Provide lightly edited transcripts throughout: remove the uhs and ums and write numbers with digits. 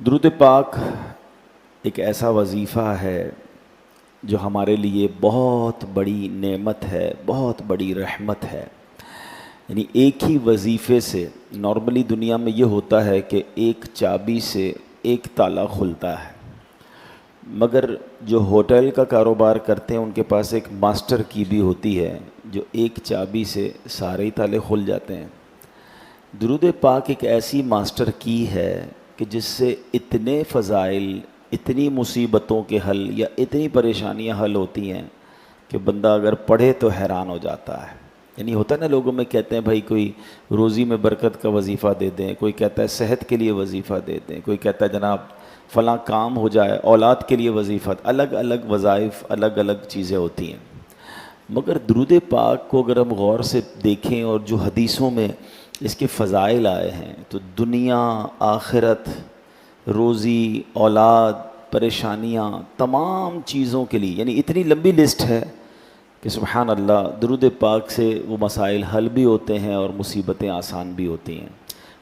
درود پاک ایک ایسا وظیفہ ہے جو ہمارے لیے بہت بڑی نعمت ہے، بہت بڑی رحمت ہے۔ یعنی ایک ہی وظیفے سے نارملی دنیا میں یہ ہوتا ہے کہ ایک چابی سے ایک تالا کھلتا ہے، مگر جو ہوٹل کا کاروبار کرتے ہیں ان کے پاس ایک ماسٹر کی بھی ہوتی ہے جو ایک چابی سے سارے ہی تالے کھل جاتے ہیں۔ درود پاک ایک ایسی ماسٹر کی ہے کہ جس سے اتنے فضائل، اتنی مصیبتوں کے حل یا اتنی پریشانیاں حل ہوتی ہیں کہ بندہ اگر پڑھے تو حیران ہو جاتا ہے۔ یعنی ہوتا ہے نا، لوگوں میں کہتے ہیں بھائی کوئی روزی میں برکت کا وظیفہ دے دیں، کوئی کہتا ہے صحت کے لیے وظیفہ دے دیں، کوئی کہتا ہے جناب فلاں کام ہو جائے، اولاد کے لیے وظیفہ۔ الگ الگ وظائف، الگ الگ چیزیں ہوتی ہیں، مگر درود پاک کو اگر ہم غور سے دیکھیں اور جو حدیثوں میں اس کے فضائل آئے ہیں تو دنیا، آخرت، روزی، اولاد، پریشانیاں، تمام چیزوں کے لیے، یعنی اتنی لمبی لسٹ ہے کہ سبحان اللہ، درود پاک سے وہ مسائل حل بھی ہوتے ہیں اور مصیبتیں آسان بھی ہوتی ہیں۔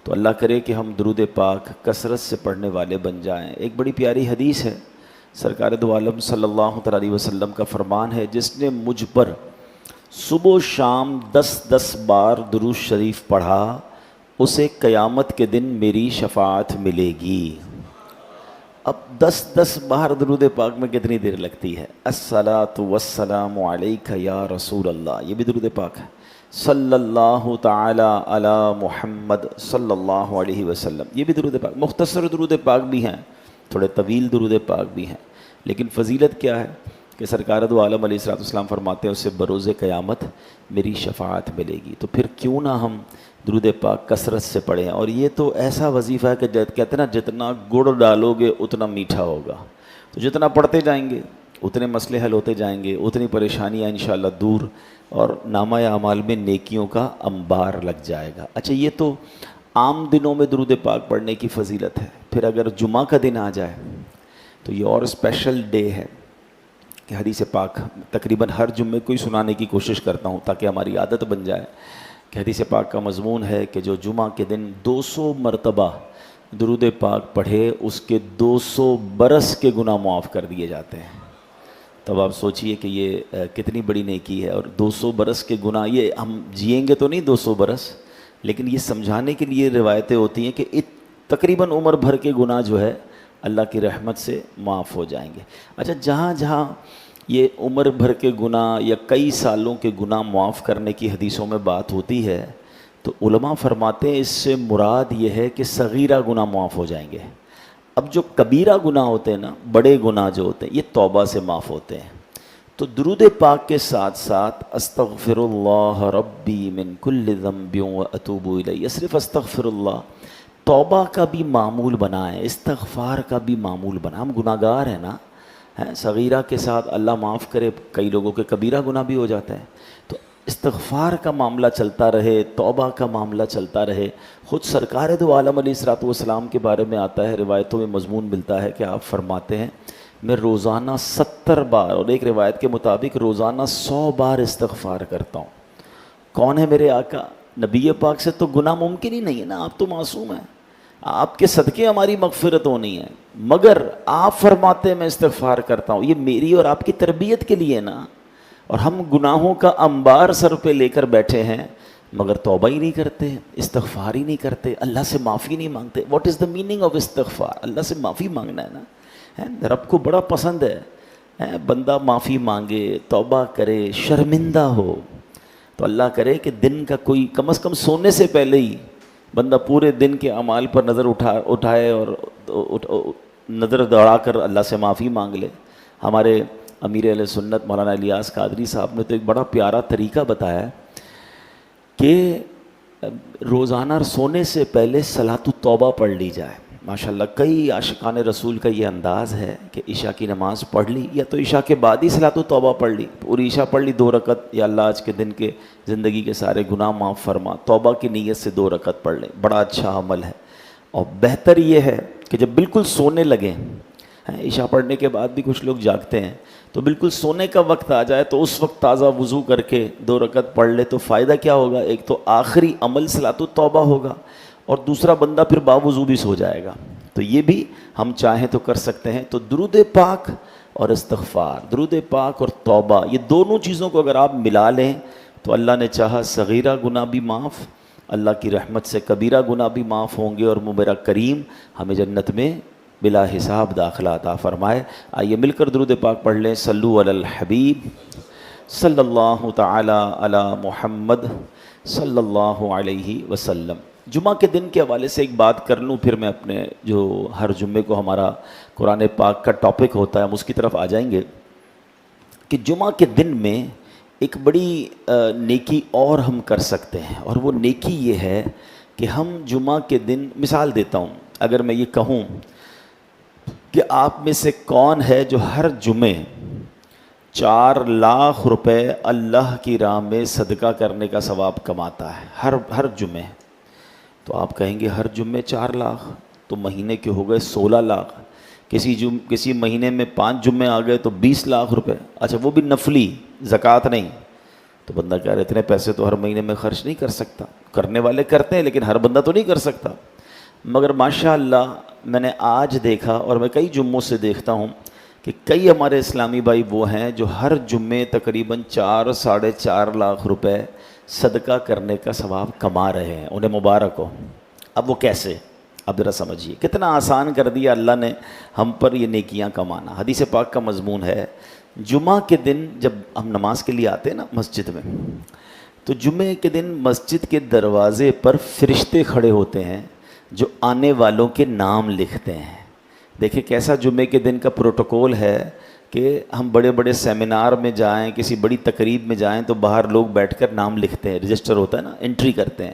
تو اللہ کرے کہ ہم درود پاک کثرت سے پڑھنے والے بن جائیں۔ ایک بڑی پیاری حدیث ہے، سرکار دو عالم صلی اللہ علیہ وسلم کا فرمان ہے، جس نے مجھ پر صبح و شام 10 بار درود شریف پڑھا اسے قیامت کے دن میری شفاعت ملے گی۔ اب 10 بار درود پاک میں کتنی دیر لگتی ہے؟ الصلاۃ والسلام علیک یا رسول اللہ، یہ بھی درود پاک ہے۔ صلی اللہ تعالی علی محمد صلی اللہ علیہ وسلم، یہ بھی درود پاک۔ مختصر درود پاک بھی ہیں، تھوڑے طویل درود پاک بھی ہیں، لیکن فضیلت کیا ہے کہ سرکار دو عالم علیہ السلام فرماتے ہیں اس سے بروز قیامت میری شفاعت ملے گی۔ تو پھر کیوں نہ ہم درود پاک کثرت سے پڑھیں۔ اور یہ تو ایسا وظیفہ ہے کہ کہتے ہیں نا، جتنا گڑ ڈالو گے اتنا میٹھا ہوگا۔ تو جتنا پڑھتے جائیں گے اتنے مسئلے حل ہوتے جائیں گے، اتنی پریشانیاں انشاءاللہ دور، اور نامہ اعمال میں نیکیوں کا انبار لگ جائے گا۔ اچھا، یہ تو عام دنوں میں درود پاک پڑھنے کی فضیلت ہے۔ پھر اگر جمعہ کا دن آ جائے تو یہ اور اسپیشل ڈے ہے کہ حدیث پاک تقریباً ہر جمعے کو ہی سنانے کی کوشش کرتا ہوں تاکہ ہماری عادت بن جائے کہ حدیث پاک کا مضمون ہے کہ جو جمعہ کے دن 200 مرتبہ درود پاک پڑھے اس کے 200 برس کے گناہ معاف کر دیے جاتے ہیں۔ تب آپ سوچئے کہ یہ کتنی بڑی نیکی ہے۔ اور 200 برس کے گناہ، یہ ہم جئیں گے تو نہیں 200 برس، لیکن یہ سمجھانے کے لیے روایتیں ہوتی ہیں کہ تقریباً عمر بھر کے گناہ جو ہے اللہ کی رحمت سے معاف ہو جائیں گے۔ اچھا، جہاں جہاں یہ عمر بھر کے گناہ یا کئی سالوں کے گناہ معاف کرنے کی حدیثوں میں بات ہوتی ہے تو علماء فرماتے ہیں اس سے مراد یہ ہے کہ صغیرہ گناہ معاف ہو جائیں گے۔ اب جو کبیرہ گناہ ہوتے ہیں نا، بڑے گناہ جو ہوتے ہیں، یہ توبہ سے معاف ہوتے ہیں۔ تو درود پاک کے ساتھ ساتھ استغفر اللہ ربی من کل ذنب واتوب الیہ، صرف استغفر اللہ، توبہ کا بھی معمول بنائیں، استغفار کا بھی معمول بنائیں۔ ہم گناہ گار ہیں نا، صغیرہ کے ساتھ اللہ معاف کرے، کئی لوگوں کے کبیرہ گناہ بھی ہو جاتے ہیں، تو استغفار کا معاملہ چلتا رہے، توبہ کا معاملہ چلتا رہے۔ خود سرکار دو عالم علیہ السلام کے بارے میں آتا ہے، روایتوں میں مضمون ملتا ہے کہ آپ فرماتے ہیں میں روزانہ 70 بار، اور ایک روایت کے مطابق روزانہ 100 بار استغفار کرتا ہوں۔ کون ہے میرے آقا؟ نبی پاک سے تو گناہ ممکن ہی نہیں ہے نا، آپ تو معصوم ہیں، آپ کے صدقے ہماری مغفرت ہونی ہے، مگر آپ فرماتے ہیں میں استغفار کرتا ہوں۔ یہ میری اور آپ کی تربیت کے لیے نا، اور ہم گناہوں کا انبار سر پہ لے کر بیٹھے ہیں مگر توبہ ہی نہیں کرتے، استغفار ہی نہیں کرتے، اللہ سے معافی نہیں مانگتے۔ What is the meaning of استغفار؟ اللہ سے معافی مانگنا ہے نا، رب کو بڑا پسند ہے بندہ معافی مانگے، توبہ کرے، شرمندہ ہو۔ تو اللہ کرے کہ دن کا کوئی، کم از کم سونے سے پہلے ہی بندہ پورے دن کے اعمال پر نظر اٹھائے اور نظر دوڑا کر اللہ سے معافی مانگ لے۔ ہمارے امیر اہل سنت مولانا الیاس قادری صاحب نے تو ایک بڑا پیارا طریقہ بتایا کہ روزانہ سونے سے پہلے صلاۃ التوبہ پڑھ لی جائے۔ ماشاءاللہ کئی عاشقان رسول کا یہ انداز ہے کہ عشاء کی نماز پڑھ لی یا تو عشاء کے بعد ہی صلاۃ التوبہ پڑھ لی، پوری عشاء پڑھ لی 2 رکعت، یا اللہ آج کے دن کے زندگی کے سارے گناہ معاف فرما، توبہ کی نیت سے 2 رکعت پڑھ لیں، بڑا اچھا عمل ہے۔ اور بہتر یہ ہے کہ جب بالکل سونے لگیں، عشاء پڑھنے کے بعد بھی کچھ لوگ جاگتے ہیں، تو بالکل سونے کا وقت آ جائے تو اس وقت تازہ وضو کر کے 2 رکعت پڑھ لے، تو فائدہ کیا ہوگا؟ ایک تو آخری عمل صلاۃ التوبہ ہوگا، اور دوسرا بندہ پھر باوضو بھی سو جائے گا۔ تو تو یہ بھی ہم چاہیں تو کر سکتے ہیں. تو درود پاک اور استغفار، درود پاک اور توبہ، یہ دونوں چیزوں کو اگر آپ ملا لیں تو اللہ نے چاہا صغیرہ گناہ بھی معاف، اللہ کی رحمت سے کبیرہ گناہ بھی معاف ہوں گے، اور میرا کریم ہمیں جنت میں بلا حساب داخلہ عطا فرمائے. آئیے مل کر درود پاک پڑھ لیں. صلو علی الحبیب صلی اللہ تعالی علی محمد صلی اللہ علیہ وسلم. جمعہ کے دن کے حوالے سے ایک بات کر لوں، پھر میں اپنے جو ہر جمعے کو ہمارا قرآن پاک کا ٹاپک ہوتا ہے ہم اس کی طرف آ جائیں گے. کہ جمعہ کے دن میں ایک بڑی نیکی اور ہم کر سکتے ہیں، اور وہ نیکی یہ ہے کہ ہم جمعہ کے دن، مثال دیتا ہوں، اگر میں یہ کہوں کہ آپ میں سے کون ہے جو ہر جمعے 4 لاکھ روپے اللہ کی راہ میں صدقہ کرنے کا ثواب کماتا ہے ہر جمعے، تو آپ کہیں گے ہر جمعے 4 لاکھ تو مہینے کے ہو گئے 16 لاکھ. کسی مہینے میں 5 جمعے آ گئے تو 20 لاکھ روپے. اچھا وہ بھی نفلی، زکوٰۃ نہیں. تو بندہ کہہ رہے اتنے پیسے تو ہر مہینے میں خرچ نہیں کر سکتا. کرنے والے کرتے ہیں لیکن ہر بندہ تو نہیں کر سکتا. مگر ماشاء اللہ میں نے آج دیکھا، اور میں کئی جمعوں سے دیکھتا ہوں کہ کئی ہمارے اسلامی بھائی وہ ہیں جو ہر جمعے تقریباً 4-4.5 لاکھ روپے صدقہ کرنے کا ثواب کما رہے ہیں. انہیں مبارک ہو. اب وہ کیسے؟ اب ذرا سمجھیے کتنا آسان کر دیا اللہ نے ہم پر یہ نیکیاں کمانا. حدیث پاک کا مضمون ہے، جمعہ کے دن جب ہم نماز کے لیے آتے ہیں نا مسجد میں، تو جمعے کے دن مسجد کے دروازے پر فرشتے کھڑے ہوتے ہیں جو آنے والوں کے نام لکھتے ہیں. دیکھیں کیسا جمعے کے دن کا پروٹوکول ہے کہ ہم بڑے بڑے سیمینار میں جائیں، کسی بڑی تقریب میں جائیں تو باہر لوگ بیٹھ کر نام لکھتے ہیں، رجسٹر ہوتا ہے نا، انٹری کرتے ہیں.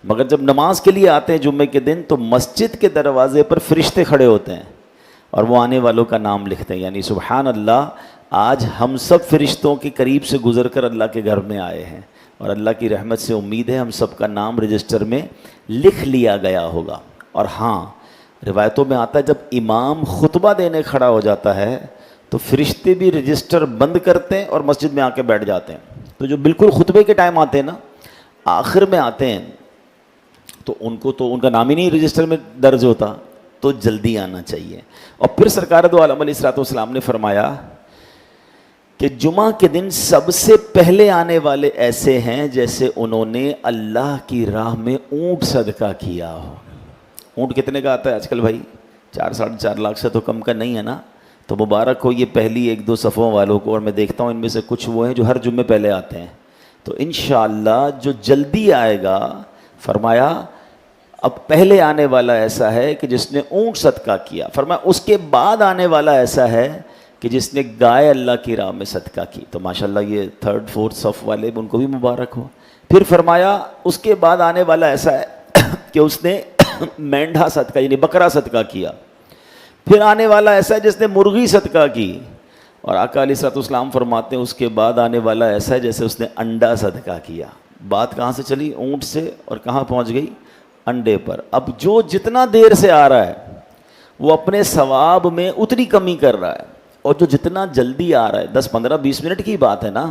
مگر جب نماز کے لیے آتے ہیں جمعے کے دن تو مسجد کے دروازے پر فرشتے کھڑے ہوتے ہیں اور وہ آنے والوں کا نام لکھتے ہیں. یعنی سبحان اللہ، آج ہم سب فرشتوں کے قریب سے گزر کر اللہ کے گھر میں آئے ہیں، اور اللہ کی رحمت سے امید ہے ہم سب کا نام رجسٹر میں لکھ لیا گیا ہوگا. اور ہاں، روایتوں میں آتا ہے جب امام خطبہ دینے کھڑا ہو جاتا ہے تو فرشتے بھی رجسٹر بند کرتے ہیں اور مسجد میں آ کے بیٹھ جاتے ہیں. تو جو بالکل خطبے کے ٹائم آتے ہیں نا، آخر میں آتے ہیں، تو ان کا نام ہی نہیں رجسٹر میں درج ہوتا، تو جلدی آنا چاہیے. اور پھر سرکار دو عالم علیہ الصلوۃ والسلام نے فرمایا کہ جمعہ کے دن سب سے پہلے آنے والے ایسے ہیں جیسے انہوں نے اللہ کی راہ میں اونٹ صدقہ کیا ہو. اونٹ کتنے کا آتا ہے آج کل بھائی؟ 4-4.5 لاکھ سے تو کم کا نہیں ہے نا. تو مبارک ہو یہ پہلی 1-2 صفوں والوں کو. اور میں دیکھتا ہوں ان میں سے کچھ وہ ہیں جو ہر جمعے پہلے آتے ہیں. تو انشاءاللہ جو جلدی آئے گا، فرمایا اب پہلے آنے والا ایسا ہے کہ جس نے اونٹ صدقہ کیا، فرمایا اس کے بعد آنے والا ایسا ہے کہ جس نے گائے اللہ کی راہ میں صدقہ کی. تو ماشاءاللہ یہ 3rd-4th صف والے ان کو بھی مبارک ہو. پھر فرمایا اس کے بعد آنے والا ایسا ہے کہ اس نے مینڈھا صدقہ یعنی بکرا صدقہ کیا. پھر آنے والا ایسا ہے جس نے مرغی صدقہ کی. اور آقا علیہ الصلوۃ والسلام فرماتے ہیں اس کے بعد آنے والا ایسا ہے جیسے اس نے انڈا صدقہ کیا. بات کہاں سے چلی؟ اونٹ سے، اور کہاں پہنچ گئی؟ انڈے پر. اب جو جتنا دیر سے آ رہا ہے وہ اپنے ثواب میں اتنی کمی کر رہا ہے، اور جو جتنا جلدی آ رہا ہے 10-15-20 منٹ کی بات ہے نا.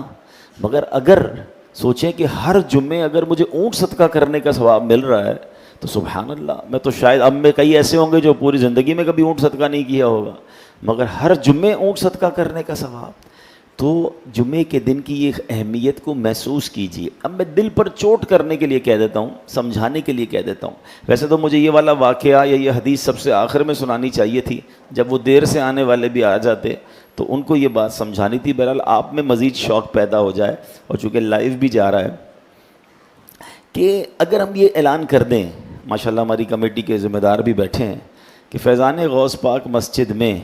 مگر اگر سوچیں کہ ہر جمعے اگر مجھے اونٹ صدقہ کرنے کا ثواب مل رہا ہے تو سبحان اللہ، میں تو شاید اب میں کئی ایسے ہوں گے جو پوری زندگی میں کبھی اونٹ صدقہ نہیں کیا ہوگا، مگر ہر جمعے اونٹ صدقہ کرنے کا ثواب. تو جمعے کے دن کی یہ اہمیت کو محسوس کیجیے. اب میں دل پر چوٹ کرنے کے لیے کہہ دیتا ہوں، سمجھانے کے لیے کہہ دیتا ہوں. ویسے تو مجھے یہ والا واقعہ یا یہ حدیث سب سے آخر میں سنانی چاہیے تھی، جب وہ دیر سے آنے والے بھی آ جاتے تو ان کو یہ بات سمجھانی تھی. بہرحال آپ میں مزید شوق پیدا ہو جائے، اور چونکہ لائیو بھی جا رہا ہے، کہ اگر ہم یہ اعلان کر دیں، ماشاءاللہ ہماری کمیٹی کے ذمہ دار بھی بیٹھے ہیں، کہ فیضان غوث پاک مسجد میں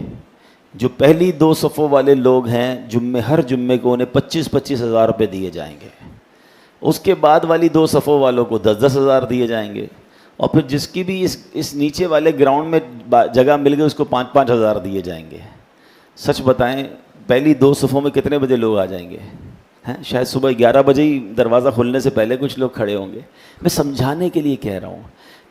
جو پہلی 2 صفوں والے لوگ ہیں ہر جمعے کو انہیں 25-25 ہزار روپے دیے جائیں گے. اس کے بعد والی 2 صفوں والوں کو 10-10 ہزار دیے جائیں گے. اور پھر جس کی بھی اس نیچے والے گراؤنڈ میں جگہ مل گئی اس کو 5-5 ہزار دیے جائیں گے. سچ بتائیں پہلی 2 صفوں میں کتنے بجے لوگ آ جائیں گے؟ شاید صبح 11 بجے ہی دروازہ کھلنے سے پہلے کچھ لوگ کھڑے ہوں گے. میں سمجھانے کے لیے کہہ رہا ہوں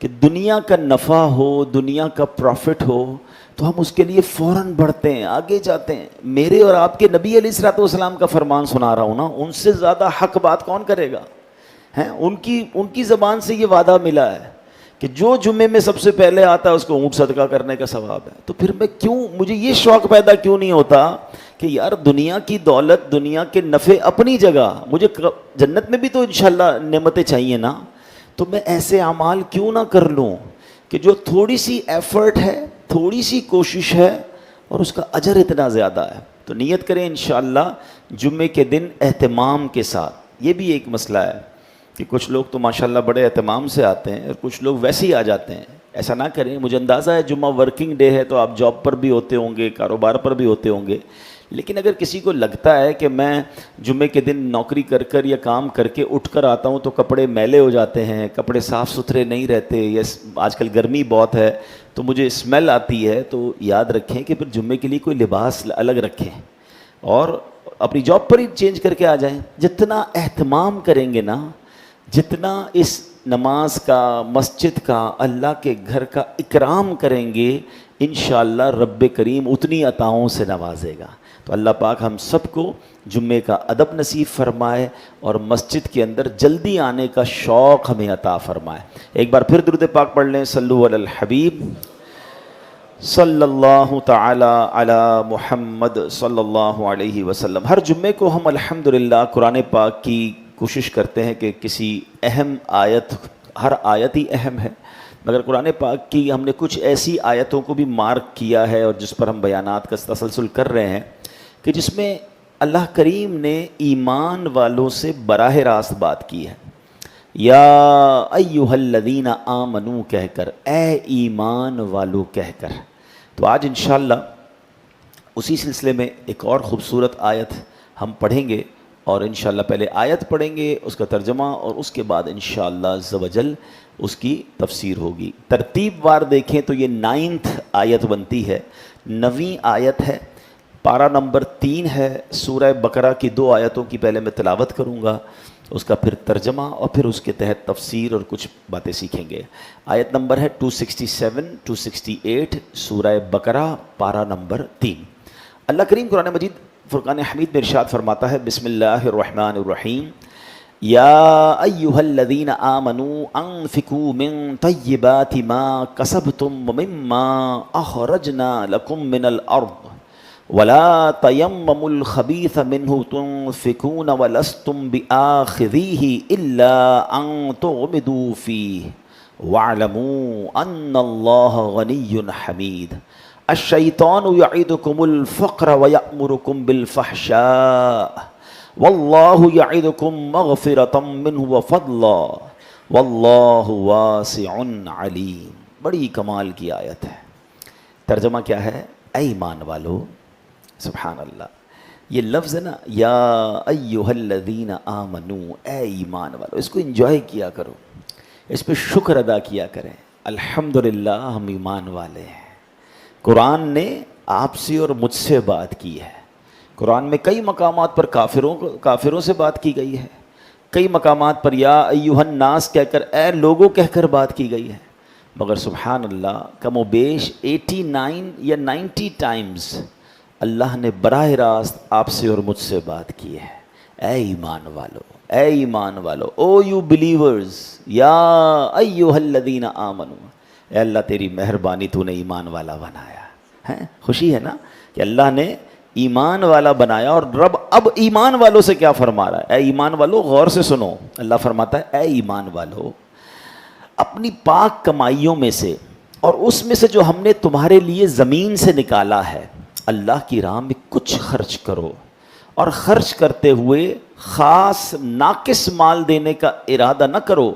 کہ دنیا کا نفع ہو، دنیا کا پروفٹ ہو تو ہم اس کے لیے فوراً بڑھتے ہیں، آگے جاتے ہیں. میرے اور آپ کے نبی علیہ الصلوۃ والسلام کا فرمان سنا رہا ہوں نا، ان سے زیادہ حق بات کون کرے گا؟ ان کی زبان سے یہ وعدہ ملا ہے کہ جو جمعے میں سب سے پہلے آتا ہے اس کو اونٹ صدقہ کرنے کا ثواب ہے. تو پھر میں کیوں, مجھے یہ شوق پیدا کیوں نہیں ہوتا کہ یار دنیا کی دولت, دنیا کے نفع اپنی جگہ, مجھے جنت میں بھی تو انشاءاللہ نعمتیں چاہیے نا, تو میں ایسے اعمال کیوں نہ کر لوں کہ جو تھوڑی سی ایفرٹ ہے, تھوڑی سی کوشش ہے اور اس کا اجر اتنا زیادہ ہے. تو نیت کریں انشاءاللہ جمعے کے دن اہتمام کے ساتھ. یہ بھی ایک مسئلہ ہے کہ کچھ لوگ تو ماشاءاللہ بڑے اہتمام سے آتے ہیں اور کچھ لوگ ویسے ہی آ جاتے ہیں. ایسا نہ کریں. مجھے اندازہ ہے جمعہ ورکنگ ڈے ہے تو آپ جاب پر بھی ہوتے ہوں گے, کاروبار پر بھی ہوتے ہوں گے, لیکن اگر کسی کو لگتا ہے کہ میں جمعے کے دن نوکری کر کر یا کام کر کے اٹھ کر آتا ہوں تو کپڑے میلے ہو جاتے ہیں, کپڑے صاف ستھرے نہیں رہتے, یا آج کل گرمی بہت ہے تو مجھے اسمیل آتی ہے, تو یاد رکھیں کہ پھر جمعے کے لیے کوئی لباس الگ رکھیں اور اپنی جاب پر ہی چینج کر کے آ جائیں. جتنا اہتمام کریں گے نا, جتنا اس نماز کا, مسجد کا, اللہ کے گھر کا اکرام کریں گے, انشاءاللہ رب کریم اتنی عطاؤں سے نوازے گا. تو اللہ پاک ہم سب کو جمعے کا ادب نصیب فرمائے اور مسجد کے اندر جلدی آنے کا شوق ہمیں عطا فرمائے. ایک بار پھر درود پاک پڑھ لیں. صلو علی الحبیب صلی اللہ تعالی علی محمد صلی اللہ علیہ وسلم. ہر جمعے کو ہم الحمدللہ قرآن پاک کی کوشش کرتے ہیں کہ کسی اہم آیت, ہر آیت ہی اہم ہے, مگر قرآن پاک کی ہم نے کچھ ایسی آیتوں کو بھی مارک کیا ہے اور جس پر ہم بیانات کا تسلسل کر رہے ہیں کہ جس میں اللہ کریم نے ایمان والوں سے براہ راست بات کی ہے. یا ایہا الذین آمنو کہہ کر, اے ایمان والو کہہ کر. تو آج انشاءاللہ اسی سلسلے میں ایک اور خوبصورت آیت ہم پڑھیں گے, اور انشاءاللہ پہلے آیت پڑھیں گے, اس کا ترجمہ, اور اس کے بعد انشاءاللہ عز و جل اس کی تفسیر ہوگی. ترتیب وار دیکھیں تو یہ 9th آیت بنتی ہے, 9ویں آیت ہے, پارہ نمبر 3 ہے. سورہ بقرہ کی 2 آیتوں کی پہلے میں تلاوت کروں گا, اس کا پھر ترجمہ اور پھر اس کے تحت تفسیر اور کچھ باتیں سیکھیں گے. آیت نمبر ہے 267 268 سورہ بقرہ پارہ نمبر 3. اللہ کریم قرآن مجید فرقان حمید میں ارشاد فرماتا ہے, بسم اللہ الرحمن الرحیم, یا ایہا الذین آمنوا انفقوا من طیبات ما کسبتم ومما اخرجنا لکم من الارض ولا تیمموا الخبیث منہ تنفقون ولستم بآخذیہ الا ان تغمضوا فیہ واعلموا ان اللہ غنی حمید. الشیطان یعدکم الفقر ویأمرکم بالفحشاء واللہ یعدکم مغفرۃ منہ وفضلا واللہ واسع علیم. بڑی کمال کی آیت ہے. ترجمہ کیا ہے؟ اے ایمان والو. سبحان اللہ. یہ لفظ ہے نا, یا ایہا الذین آمنو, اے ایمان والو, اس کو انجوائے کیا کرو, اس پہ شکر ادا کیا کریں. الحمدللہ ہم ایمان والے ہیں. قرآن نے آپ سے اور مجھ سے بات کی ہے. قرآن میں کئی مقامات پر کافروں سے بات کی گئی ہے, کئی مقامات پر یا ایہا الناس کہہ کر, اے لوگوں کہہ کر بات کی گئی ہے. مگر سبحان اللہ کم و بیش 89 یا 90 ٹائمز اللہ نے براہ راست آپ سے اور مجھ سے بات کی ہے. اے ایمان والو, اے ایمان والو, او یو بلیورز, یا ایہا الذین آمنوا, اے اللہ تیری مہربانی تو نے ایمان والا بنایا ہے. خوشی ہے نا کہ اللہ نے ایمان والا بنایا. اور رب اب ایمان والوں سے کیا فرما رہا ہے؟ اے ایمان والو, غور سے سنو. اللہ فرماتا ہے, اے ایمان والو, اپنی پاک کمائیوں میں سے اور اس میں سے جو ہم نے تمہارے لیے زمین سے نکالا ہے, اللہ کی راہ میں کچھ خرچ کرو, اور خرچ کرتے ہوئے خاص ناقص مال دینے کا ارادہ نہ کرو.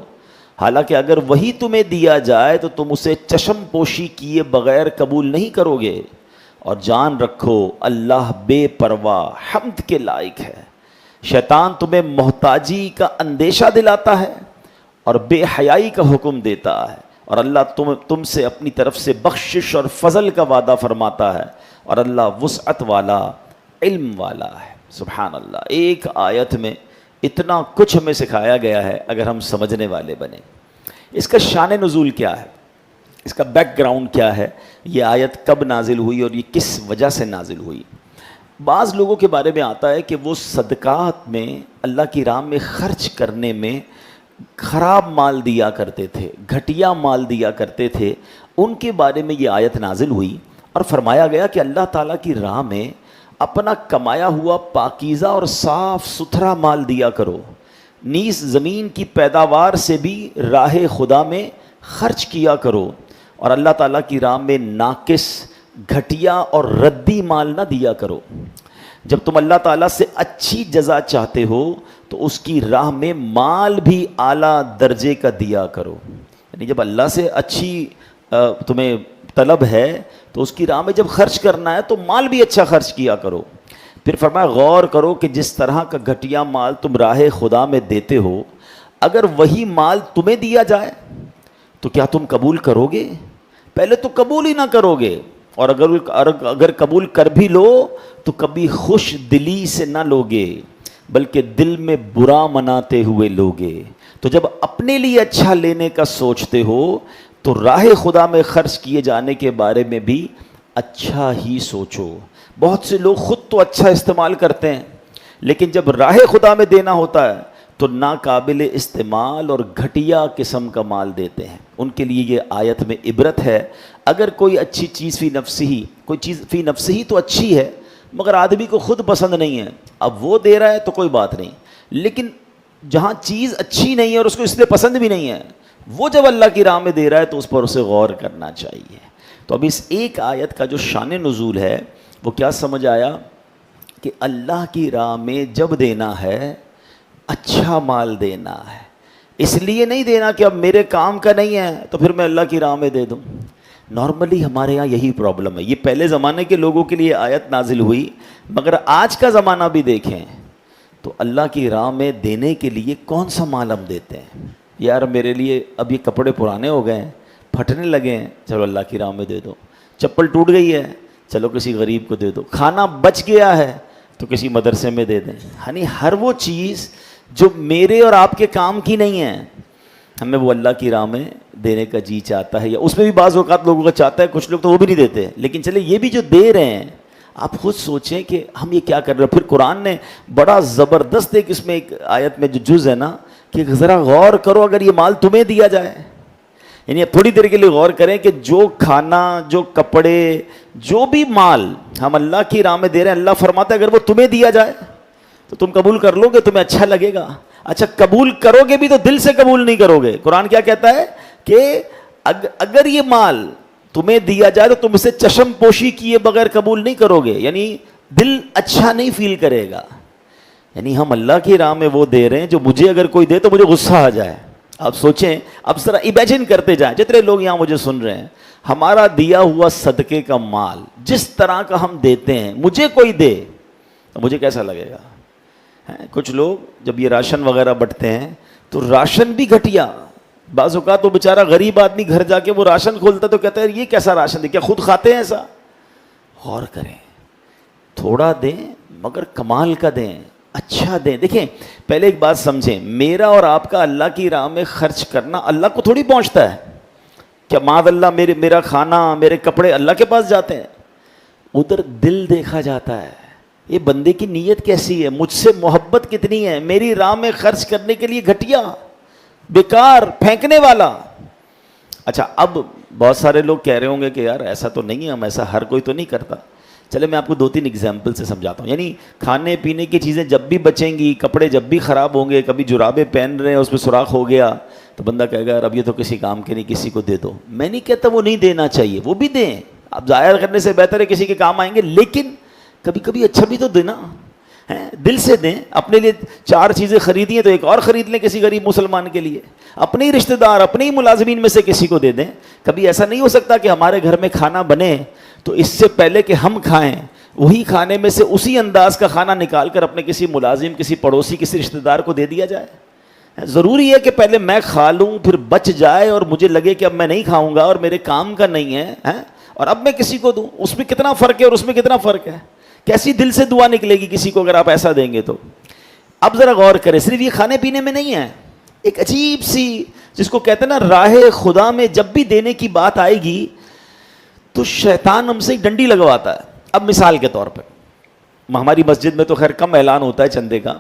حالانکہ اگر وہی تمہیں دیا جائے تو تم اسے چشم پوشی کیے بغیر قبول نہیں کرو گے. اور جان رکھو اللہ بے پرواہ حمد کے لائق ہے. شیطان تمہیں محتاجی کا اندیشہ دلاتا ہے اور بے حیائی کا حکم دیتا ہے, اور اللہ تم سے اپنی طرف سے بخشش اور فضل کا وعدہ فرماتا ہے, اور اللہ وسعت والا, علم والا ہے. سبحان اللہ. ایک آیت میں اتنا کچھ ہمیں سکھایا گیا ہے اگر ہم سمجھنے والے بنیں. اس کا شان نزول کیا ہے, اس کا بیک گراؤنڈ کیا ہے, یہ آیت کب نازل ہوئی اور یہ کس وجہ سے نازل ہوئی. بعض لوگوں کے بارے میں آتا ہے کہ وہ صدقات میں, اللہ کی راہ میں خرچ کرنے میں خراب مال دیا کرتے تھے، گھٹیا مال دیا کرتے تھے، ان کے بارے میں یہ آیت نازل ہوئی اور فرمایا گیا کہ اللہ تعالیٰ کی راہ میں اپنا کمایا ہوا پاکیزہ اور صاف ستھرا مال دیا کرو، نیز زمین کی پیداوار سے بھی راہ خدا میں خرچ کیا کرو، اور اللہ تعالیٰ کی راہ میں ناقص، گھٹیا اور ردی مال نہ دیا کرو۔ جب تم اللہ تعالیٰ سے اچھی جزا چاہتے ہو تو اس کی راہ میں مال بھی اعلیٰ درجے کا دیا کرو۔ یعنی جب اللہ سے اچھی تمہیں طلب ہے تو اس کی راہ میں جب خرچ کرنا ہے تو مال بھی اچھا خرچ کیا کرو۔ پھر فرمایا غور کرو کہ جس طرح کا گھٹیا مال تم راہ خدا میں دیتے ہو، اگر وہی مال تمہیں دیا جائے تو کیا تم قبول کرو گے؟ پہلے تو قبول ہی نہ کرو گے، اور اگر قبول کر بھی لو تو کبھی خوش دلی سے نہ لوگے بلکہ دل میں برا مناتے ہوئے لوگے۔ تو جب اپنے لیے اچھا لینے کا سوچتے ہو تو راہ خدا میں خرچ کیے جانے کے بارے میں بھی اچھا ہی سوچو۔ بہت سے لوگ خود تو اچھا استعمال کرتے ہیں، لیکن جب راہ خدا میں دینا ہوتا ہے تو ناقابل استعمال اور گھٹیا قسم کا مال دیتے ہیں۔ ان کے لیے یہ آیت میں عبرت ہے۔ اگر کوئی اچھی چیز فی نفسی، کوئی چیز فی نفسی تو اچھی ہے مگر آدمی کو خود پسند نہیں ہے، اب وہ دے رہا ہے تو کوئی بات نہیں، لیکن جہاں چیز اچھی نہیں ہے اور اس کو اس لیے پسند بھی نہیں ہے، وہ جب اللہ کی راہ میں دے رہا ہے تو اس پر اسے غور کرنا چاہیے۔ تو اب اس ایک آیت کا جو شان نزول ہے وہ کیا سمجھ آیا کہ اللہ کی راہ میں جب دینا ہے اچھا مال دینا ہے، اس لیے نہیں دینا کہ اب میرے کام کا نہیں ہے تو پھر میں اللہ کی راہ میں دے دوں۔ نارملی ہمارے یہاں یہی پرابلم ہے۔ یہ پہلے زمانے کے لوگوں کے لیے آیت نازل ہوئی، مگر آج کا زمانہ بھی دیکھیں تو اللہ کی راہ میں دینے کے لیے کون سا مال ہم دیتے ہیں؟ یار میرے لیے اب یہ کپڑے پرانے ہو گئے ہیں، پھٹنے لگے ہیں، چلو اللہ کی راہ میں دے دو۔ چپل ٹوٹ گئی ہے، چلو کسی غریب کو دے دو۔ کھانا بچ گیا ہے تو کسی مدرسے میں دے دیں۔ یعنی ہر وہ چیز جو میرے اور آپ کے کام کی نہیں ہے ہمیں وہ اللہ کی راہ میں دینے کا جی چاہتا ہے، یا اس میں بھی بعض اوقات لوگوں کا چاہتا ہے، کچھ لوگ تو وہ بھی نہیں دیتے، لیکن چلے یہ بھی جو دے رہے ہیں آپ خود سوچیں کہ ہم یہ کیا کر رہے ہیں۔ پھر قرآن نے بڑا زبردست ایک اس میں ایک آیت میں جو جز ہے نا کہ ذرا غور کرو اگر یہ مال تمہیں دیا جائے، یعنی اب تھوڑی دیر کے لیے غور کریں کہ جو کھانا، جو کپڑے، جو بھی مال ہم اللہ کی راہ میں دے رہے ہیں، اللہ فرماتا ہے اگر وہ تمہیں دیا جائے تو تم قبول کر لو گے، تمہیں اچھا لگے گا۔ اچھا قبول کرو گے بھی تو دل سے قبول نہیں کرو گے۔ قرآن کیا کہتا ہے کہ اگر یہ مال تمہیں دیا جائے تو تم اسے چشم پوشی کیے بغیر قبول نہیں کرو گے، یعنی دل اچھا نہیں فیل کرے گا۔ یعنی ہم اللہ کی راہ میں وہ دے رہے ہیں جو مجھے اگر کوئی دے تو مجھے غصہ آ جائے۔ آپ سوچیں، اب ذرا امیجن کرتے جائیں، جتنے لوگ یہاں مجھے سن رہے ہیں، ہمارا دیا ہوا صدقے کا مال جس طرح کا ہم دیتے ہیں، مجھے کوئی دے تو مجھے کیسا لگے گا؟ کچھ لوگ جب یہ راشن وغیرہ بٹتے ہیں تو راشن بھی گھٹیا، بعض اوقات وہ بیچارہ غریب آدمی گھر جا کے وہ راشن کھولتا تو کہتا ہے یہ کیسا راشن دے، کیا خود کھاتے ہیں ایسا؟ غور کریں، تھوڑا دیں مگر کمال کا دیں، اچھا دیں۔ دیکھیں پہلے ایک بات سمجھیں، میرا اور آپ کا اللہ کی راہ میں خرچ کرنا اللہ کو تھوڑی پہنچتا ہے۔ کیا معاذ اللہ میرا کھانا، میرے کپڑے اللہ کے پاس جاتے ہیں؟ ادھر دل دیکھا جاتا ہے، یہ بندے کی نیت کیسی ہے، مجھ سے محبت کتنی ہے، میری راہ میں خرچ کرنے کے لیے گھٹیا، بیکار، پھینکنے والا۔ اچھا اب بہت سارے لوگ کہہ رہے ہوں گے کہ یار ایسا تو نہیں ہے، ہم ایسا ہر کوئی تو نہیں کرتا۔ چلے میں آپ کو 2-3 ایگزامپل سے سمجھاتا ہوں۔ یعنی کھانے پینے کی چیزیں جب بھی بچیں گی، کپڑے جب بھی خراب ہوں گے، کبھی جرابیں پہن رہے ہیں اس میں سوراخ ہو گیا تو بندہ کہے گا یار اب یہ تو کسی کام کے نہیں، کسی کو دے دو۔ میں نہیں کہتا وہ نہیں دینا چاہیے، وہ بھی دیں، اب ظاہر کرنے سے بہتر ہے کسی کے کام آئیں گے، لیکن کبھی کبھی اچھا بھی تو دینا، دل سے دیں۔ اپنے لیے 4 چیزیں خریدی ہیں تو ایک اور خرید لیں کسی غریب مسلمان کے لیے، اپنے ہی رشتہ دار، اپنے ہی ملازمین میں سے کسی کو دے دیں۔ کبھی ایسا نہیں ہو سکتا کہ ہمارے گھر میں کھانا بنے تو اس سے پہلے کہ ہم کھائیں وہی کھانے میں سے اسی انداز کا کھانا نکال کر اپنے کسی ملازم، کسی پڑوسی، کسی رشتہ دار کو دے دیا جائے؟ ضروری ہے کہ پہلے میں کھا لوں پھر بچ جائے اور مجھے لگے کہ اب میں نہیں کھاؤں گا اور میرے کام کا نہیں ہے اور اب میں کسی کو دوں؟ اس میں کتنا فرق ہے اور اس میں کتنا فرق ہے؟ کیسی دل سے دعا نکلے گی کسی کو اگر آپ ایسا دیں گے تو؟ اب ذرا غور کریں، صرف یہ کھانے پینے میں نہیں ہے، ایک عجیب سی جس کو کہتے ہیں نا راہ خدا میں جب بھی دینے کی بات آئے گی تو شیطان ہم سے ڈنڈی لگواتا ہے۔ اب مثال کے طور پر ہماری مسجد میں تو خیر کم اعلان ہوتا ہے چندے کا،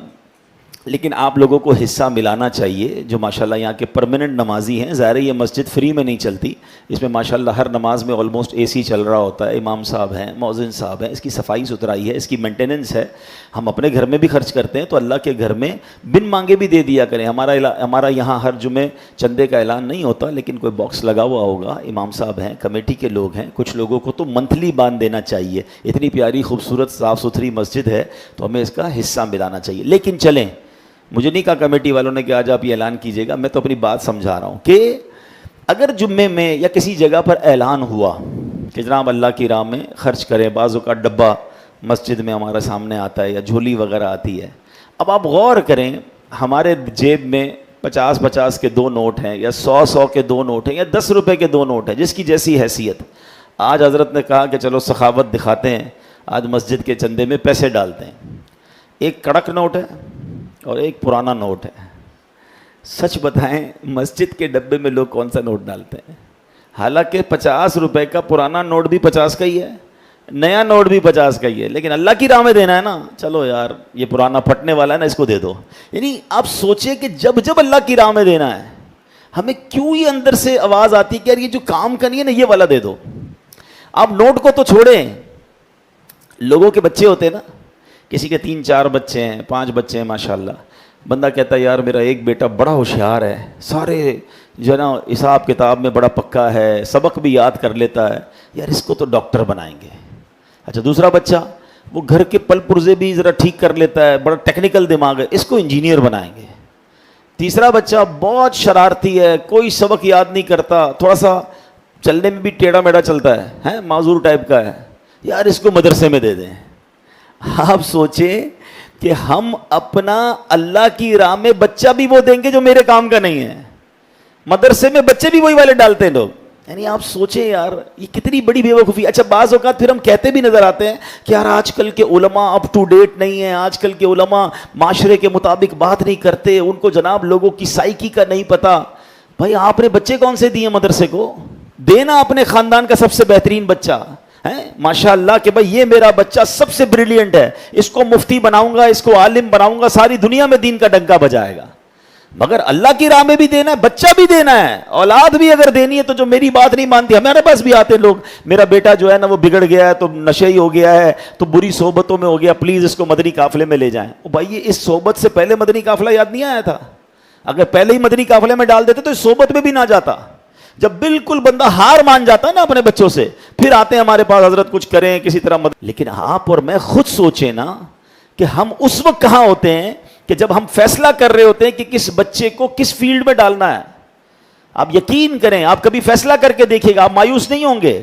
لیکن آپ لوگوں کو حصہ ملانا چاہیے جو ماشاءاللہ یہاں کے پرماننٹ نمازی ہیں. ظاہر ہے یہ مسجد فری میں نہیں چلتی, اس میں ماشاءاللہ ہر نماز میں آلموسٹ اے سی چل رہا ہوتا ہے, امام صاحب ہیں, مؤذن صاحب ہیں, اس کی صفائی ستھرائی ہے, اس کی مینٹیننس ہے. ہم اپنے گھر میں بھی خرچ کرتے ہیں تو اللہ کے گھر میں بن مانگے بھی دے دیا کریں. ہمارا یہاں ہر جمعے چندے کا اعلان نہیں ہوتا, لیکن کوئی باکس لگا ہوا ہوگا, امام صاحب ہیں, کمیٹی کے لوگ ہیں, کچھ لوگوں کو تو منتھلی باندھ دینا چاہیے. اتنی پیاری خوبصورت صاف ستھری مسجد ہے تو ہمیں اس کا حصہ ملانا چاہیے. لیکن چلیں, مجھے نہیں کہا کمیٹی والوں نے کہ آج آپ یہ اعلان کیجیے گا, میں تو اپنی بات سمجھا رہا ہوں کہ اگر جمعے میں یا کسی جگہ پر اعلان ہوا کہ جناب اللہ کی راہ میں خرچ کریں, بعضوں کا ڈبہ مسجد میں ہمارے سامنے آتا ہے یا جھولی وغیرہ آتی ہے. اب آپ غور کریں, ہمارے جیب میں 50 کے 2 نوٹ ہیں یا 100 کے 2 نوٹ ہیں یا 10 روپے کے 2 نوٹ ہیں, جس کی جیسی حیثیت. آج حضرت نے کہا کہ چلو سخاوت دکھاتے ہیں, آج مسجد کے چندے میں پیسے ڈالتے ہیں. ایک کڑک نوٹ ہے اور ایک پرانا نوٹ ہے. سچ بتائیں مسجد کے ڈبے میں لوگ کون سا نوٹ ڈالتے ہیں؟ حالانکہ 50 روپے کا پرانا نوٹ بھی 50 کا ہی ہے, نیا نوٹ بھی 50 کا ہی ہے, لیکن اللہ کی راہ میں دینا ہے نا, چلو یار یہ پرانا پھٹنے والا ہے نا, اس کو دے دو. یعنی آپ سوچیں کہ جب جب اللہ کی راہ میں دینا ہے ہمیں کیوں ہی اندر سے آواز آتی ہے کہ یار یہ جو کام کرنی ہے نا یہ والا دے دو. آپ نوٹ کو تو چھوڑیں, لوگوں کے بچے ہوتے ہیں نا, کسی کے 3-4 بچے ہیں, 5 بچے ہیں ماشاءاللہ, بندہ کہتا ہے یار میرا ایک بیٹا بڑا ہوشیار ہے, سارے جو ہے نا حساب کتاب میں بڑا پکا ہے, سبق بھی یاد کر لیتا ہے, یار اس کو تو ڈاکٹر بنائیں گے. اچھا دوسرا بچہ وہ گھر کے پل پرزے بھی ذرا ٹھیک کر لیتا ہے, بڑا ٹیکنیکل دماغ ہے, اس کو انجینئر بنائیں گے. تیسرا بچہ بہت شرارتی ہے, کوئی سبق یاد نہیں کرتا, تھوڑا سا چلنے میں بھی ٹیڑھا میڑھا چلتا ہے, معذور ٹائپ کا ہے, یار اس کو مدرسے میں دے دیں. آپ سوچیں کہ ہم اپنا اللہ کی راہ میں بچہ بھی وہ دیں گے جو میرے کام کا نہیں ہے, مدرسے میں بچے بھی وہی والے ڈالتے ہیں لوگ. یعنی آپ سوچیں یار یہ کتنی بڑی بے وقوفی. اچھا بعض اوقات پھر ہم کہتے بھی نظر آتے ہیں کہ یار آج کل کے علماء اپ ٹو ڈیٹ نہیں ہیں, آج کل کے علماء معاشرے کے مطابق بات نہیں کرتے, ان کو جناب لوگوں کی سائیکی کا نہیں پتا. بھائی آپ نے بچے کون سے دیے مدرسے کو؟ دینا اپنے خاندان کا سب سے بہترین بچہ ہے ماشاء اللہ کہ بھائی یہ میرا بچہ سب سے بریلینٹ ہے, اس کو مفتی بناؤں گا, اس کو عالم بناؤں گا, ساری دنیا میں دین کا ڈنکا بجائے گا. مگر اللہ کی راہ میں بھی دینا ہے, بچہ بھی دینا ہے, اولاد بھی اگر دینی ہے تو جو میری بات نہیں مانتی. ہمارے پاس بھی آتے لوگ, میرا بیٹا جو ہے نا وہ بگڑ گیا ہے, تو نشئی ہو گیا ہے, تو بری صحبتوں میں ہو گیا, پلیز اس کو مدنی قافلے میں لے جائیں. بھائی یہ اس صحبت سے پہلے مدنی قافلہ یاد نہیں آیا تھا؟ اگر پہلے ہی مدنی قافلے میں ڈال دیتے تو اس صحبت میں بھی نہ جاتا. جب بالکل بندہ ہار مان جاتا ہے نا اپنے بچوں سے, پھر آتے ہیں ہمارے پاس حضرت کچھ کریں کسی طرح مدد. لیکن آپ اور میں خود سوچیں نا کہ ہم اس وقت کہاں ہوتے ہیں کہ جب ہم فیصلہ کر رہے ہوتے ہیں کہ کس بچے کو کس فیلڈ میں ڈالنا ہے. آپ یقین کریں, آپ کبھی فیصلہ کر کے دیکھیے گا, آپ مایوس نہیں ہوں گے.